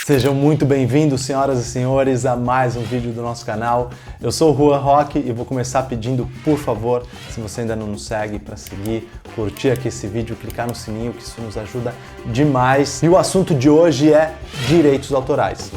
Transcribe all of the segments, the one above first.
Sejam muito bem-vindos, senhoras e senhores, a mais um vídeo do nosso canal. Eu sou o Juan Roque e vou começar pedindo, por favor, se você ainda não nos segue, para seguir, curtir aqui esse vídeo, clicar no sininho, que isso nos ajuda demais. E o assunto de hoje é direitos autorais.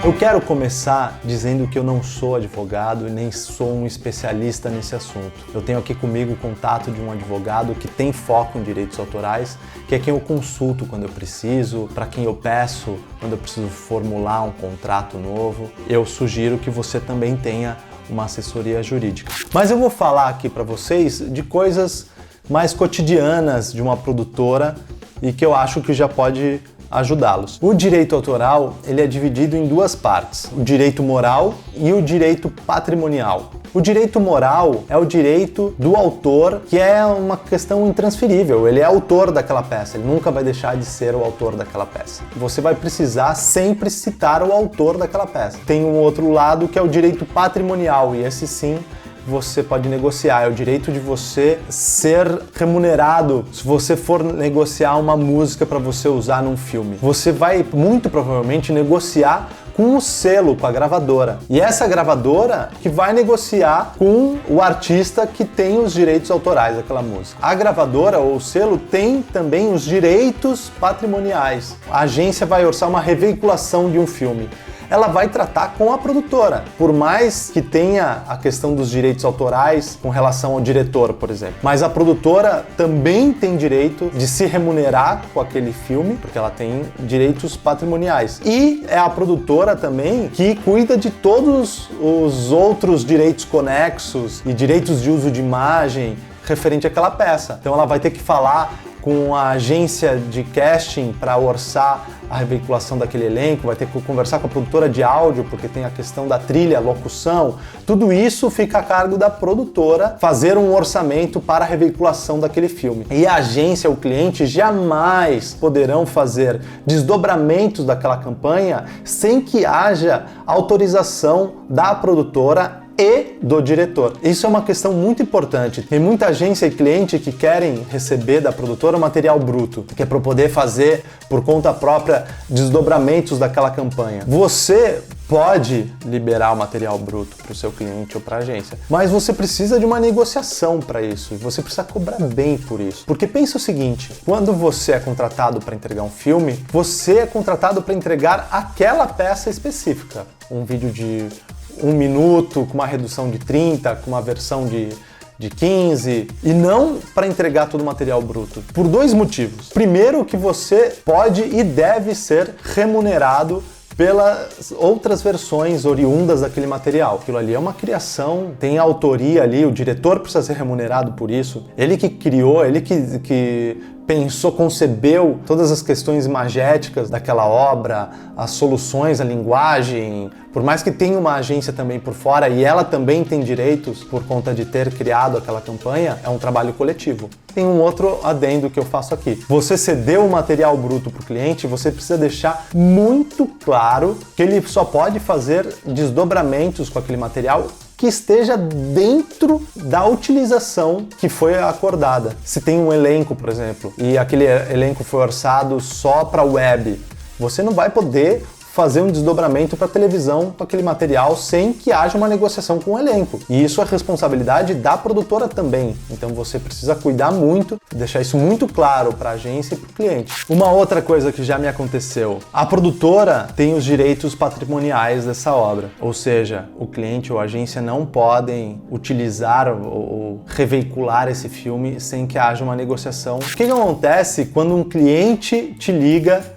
Eu quero começar dizendo que eu não sou advogado e nem sou um especialista nesse assunto. Eu tenho aqui comigo o contato de um advogado que tem foco em direitos autorais, que é quem eu consulto quando eu preciso, para quem eu peço quando eu preciso formular um contrato novo. Eu sugiro que você também tenha uma assessoria jurídica. Mas eu vou falar aqui para vocês de coisas mais cotidianas de uma produtora e que eu acho que já pode ajudá-los. O direito autoral, ele é dividido em duas partes, o direito moral e o direito patrimonial. O direito moral é o direito do autor, que é uma questão intransferível. Ele é autor daquela peça, ele nunca vai deixar de ser o autor daquela peça. Você vai precisar sempre citar o autor daquela peça. Tem um outro lado que é o direito patrimonial, e esse sim você pode negociar, é o direito de você ser remunerado se você for negociar uma música para você usar num filme. Você vai muito provavelmente negociar com o selo, com a gravadora. E essa gravadora que vai negociar com o artista que tem os direitos autorais daquela música. A gravadora ou o selo tem também os direitos patrimoniais. A agência vai orçar uma reveiculação de um filme. Ela vai tratar com a produtora, por mais que tenha a questão dos direitos autorais com relação ao diretor, por exemplo. Mas a produtora também tem direito de se remunerar com aquele filme, porque ela tem direitos patrimoniais. E é a produtora também que cuida de todos os outros direitos conexos e direitos de uso de imagem referente àquela peça. Então ela vai ter que falar com a agência de casting para orçar a reveiculação daquele elenco, vai ter que conversar com a produtora de áudio, porque tem a questão da trilha, locução. Tudo isso fica a cargo da produtora fazer um orçamento para a reveiculação daquele filme. E a agência, o cliente, jamais poderão fazer desdobramentos daquela campanha sem que haja autorização da produtora e do diretor. Isso é uma questão muito importante. Tem muita agência e cliente que querem receber da produtora o material bruto, que é para poder fazer por conta própria desdobramentos daquela campanha. Você pode liberar o material bruto para o seu cliente ou para a agência, mas você precisa de uma negociação para isso e você precisa cobrar bem por isso. Porque pensa o seguinte, quando você é contratado para entregar um filme, você é contratado para entregar aquela peça específica. Um vídeo de 1 minuto, com uma redução de 30, com uma versão de 15, e não para entregar todo o material bruto. Por dois motivos. Primeiro, que você pode e deve ser remunerado pelas outras versões oriundas daquele material. Aquilo ali é uma criação, tem autoria ali, o diretor precisa ser remunerado por isso. Ele que criou, ele que pensou, concebeu todas as questões imagéticas daquela obra, as soluções, a linguagem. Por mais que tenha uma agência também por fora e ela também tem direitos por conta de ter criado aquela campanha, é um trabalho coletivo. Tem um outro adendo que eu faço aqui. Você cedeu o material bruto para o cliente, você precisa deixar muito claro que ele só pode fazer desdobramentos com aquele material que esteja dentro da utilização que foi acordada. Se tem um elenco, por exemplo, e aquele elenco foi orçado só para web, você não vai poder fazer um desdobramento para televisão com aquele material sem que haja uma negociação com o elenco. E isso é responsabilidade da produtora também. Então você precisa cuidar muito, deixar isso muito claro para a agência e para o cliente. Uma outra coisa que já me aconteceu, a produtora tem os direitos patrimoniais dessa obra, ou seja, o cliente ou a agência não podem utilizar ou reveicular esse filme sem que haja uma negociação. O que acontece quando um cliente te liga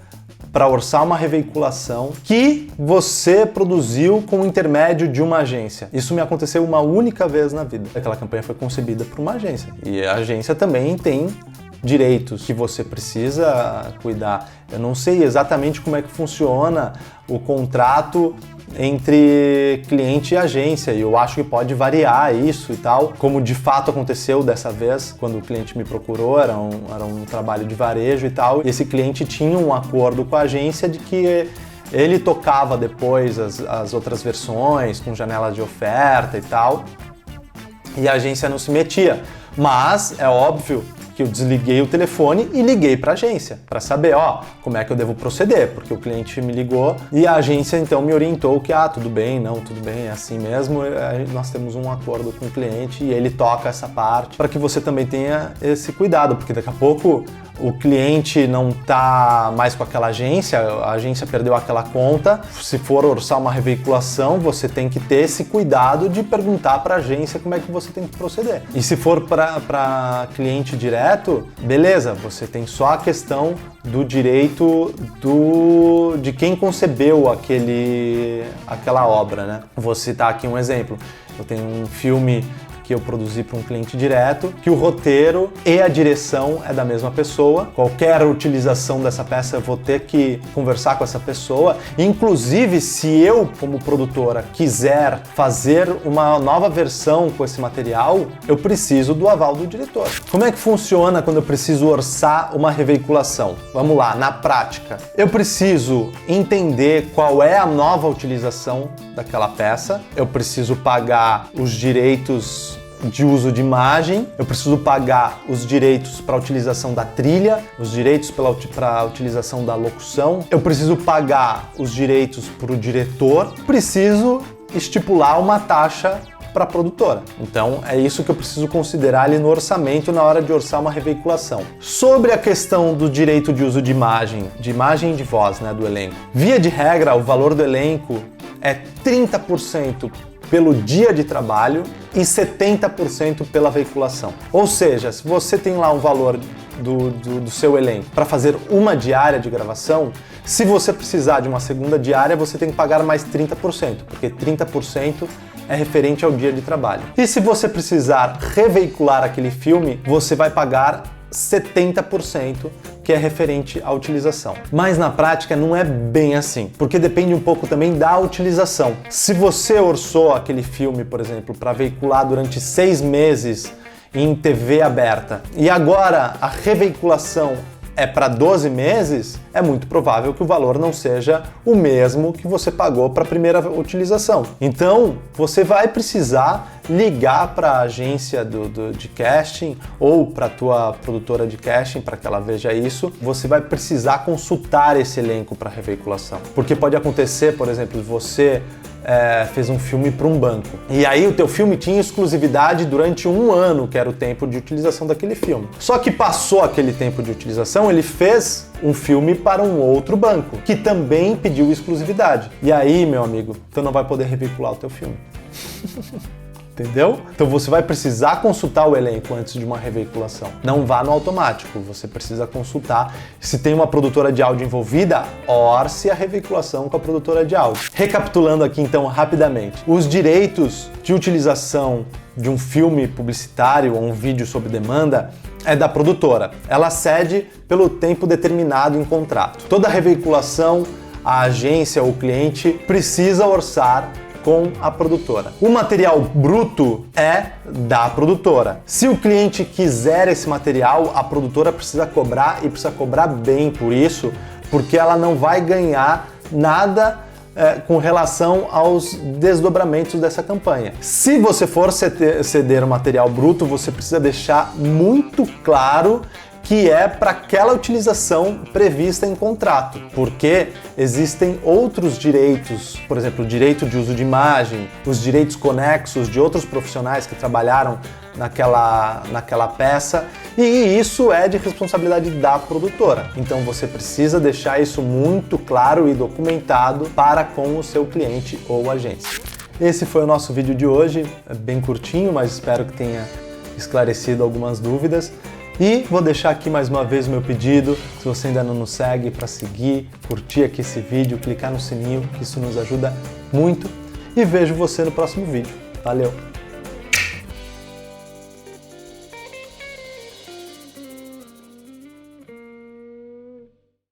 para orçar uma reveiculação que você produziu com o intermédio de uma agência? Isso me aconteceu uma única vez na vida. Aquela campanha foi concebida por uma agência e a agência também tem direitos que você precisa cuidar. Eu não sei exatamente como é que funciona o contrato entre cliente e agência, e eu acho que pode variar isso e tal, como de fato aconteceu dessa vez, quando o cliente me procurou, era um trabalho de varejo e tal, e esse cliente tinha um acordo com a agência de que ele tocava depois as outras versões, com janelas de oferta e tal, e a agência não se metia, mas é óbvio que eu desliguei o telefone e liguei para a agência para saber, como é que eu devo proceder, porque o cliente me ligou e a agência então me orientou que, tudo bem, é assim mesmo, nós temos um acordo com o cliente e ele toca essa parte para que você também tenha esse cuidado, porque daqui a pouco o cliente não está mais com aquela agência, a agência perdeu aquela conta. Se for orçar uma reveiculação, você tem que ter esse cuidado de perguntar para a agência como é que você tem que proceder. E se for para cliente direto, beleza, você tem só a questão do direito de quem concebeu aquela obra, né? Vou citar aqui um exemplo. Eu tenho um filme que eu produzi para um cliente direto, que o roteiro e a direção é da mesma pessoa. Qualquer utilização dessa peça eu vou ter que conversar com essa pessoa. Inclusive, se eu, como produtora, quiser fazer uma nova versão com esse material, eu preciso do aval do diretor. Como é que funciona quando eu preciso orçar uma reveiculação? Vamos lá, na prática. Eu preciso entender qual é a nova utilização daquela peça, eu preciso pagar os direitos de uso de imagem, eu preciso pagar os direitos para a utilização da trilha, os direitos para a utilização da locução, eu preciso pagar os direitos para o diretor, preciso estipular uma taxa para a produtora. Então é isso que eu preciso considerar ali no orçamento na hora de orçar uma reveiculação. Sobre a questão do direito de uso de imagem e de voz, né, do elenco. Via de regra, o valor do elenco é 30% pelo dia de trabalho e 70% pela veiculação. Ou seja, se você tem lá um valor do seu elenco para fazer uma diária de gravação, se você precisar de uma segunda diária, você tem que pagar mais 30%, porque 30% é referente ao dia de trabalho. E se você precisar reveicular aquele filme, você vai pagar 70%, que é referente à utilização. Mas na prática não é bem assim, porque depende um pouco também da utilização. Se você orçou aquele filme, por exemplo, para veicular durante 6 meses em TV aberta e agora a reveiculação é para 12 meses, é muito provável que o valor não seja o mesmo que você pagou para a primeira utilização. Então, você vai precisar ligar para a agência de casting ou para a tua produtora de casting para que ela veja isso. Você vai precisar consultar esse elenco para reveiculação. Porque pode acontecer, por exemplo, você fez um filme para um banco. E aí o teu filme tinha exclusividade durante 1 ano, que era o tempo de utilização daquele filme. Só que passou aquele tempo de utilização, ele fez um filme para um outro banco, que também pediu exclusividade. E aí, meu amigo, tu não vai poder reveicular o teu filme. Entendeu? Então você vai precisar consultar o elenco antes de uma reveiculação. Não vá no automático, você precisa consultar. Se tem uma produtora de áudio envolvida, orce a reveiculação com a produtora de áudio. Recapitulando aqui então rapidamente. Os direitos de utilização de um filme publicitário ou um vídeo sob demanda é da produtora. Ela cede pelo tempo determinado em contrato. Toda reveiculação, a agência ou o cliente precisa orçar com a produtora. O material bruto é da produtora. Se o cliente quiser esse material, a produtora precisa cobrar e precisa cobrar bem por isso, porque ela não vai ganhar nada com relação aos desdobramentos dessa campanha. Se você for ceder o material bruto, você precisa deixar muito claro que é para aquela utilização prevista em contrato, porque existem outros direitos, por exemplo, o direito de uso de imagem, os direitos conexos de outros profissionais que trabalharam naquela peça, e isso é de responsabilidade da produtora. Então você precisa deixar isso muito claro e documentado para com o seu cliente ou agência. Esse foi o nosso vídeo de hoje, é bem curtinho, mas espero que tenha esclarecido algumas dúvidas. E vou deixar aqui mais uma vez o meu pedido, se você ainda não nos segue, para seguir, curtir aqui esse vídeo, clicar no sininho, que isso nos ajuda muito. E vejo você no próximo vídeo. Valeu!